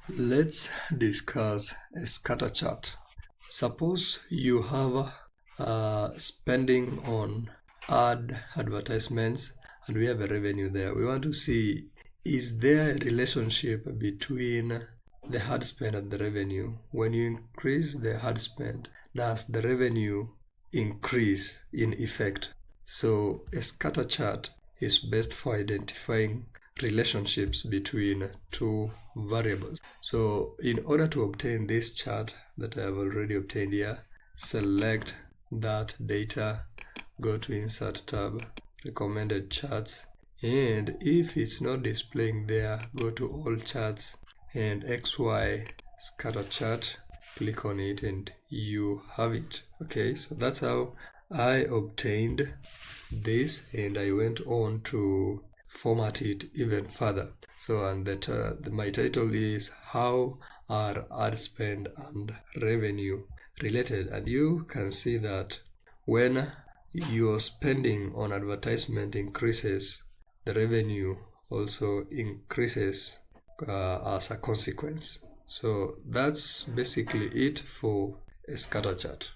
Let's discuss a scatter chart. Suppose you have spending on ad advertisements and we have a revenue there. We want to see, is there a relationship between the ad spend and the revenue? When you increase the ad spend, does the revenue increase in effect? So a scatter chart is best for identifying relationships between two variables. So in order to obtain this chart that I have already obtained here, select that data, go to Insert tab, Recommended Charts, and if it's not displaying there, go to All Charts and XY Scatter Chart, click on it and you have it. Okay, so that's how I obtained this, and I went on to format it even further. So, and my title is How Are Ad Spend and Revenue Related? And you can see that when your spending on advertisement increases, the revenue also increases as a consequence. So that's basically it for a scatter chart.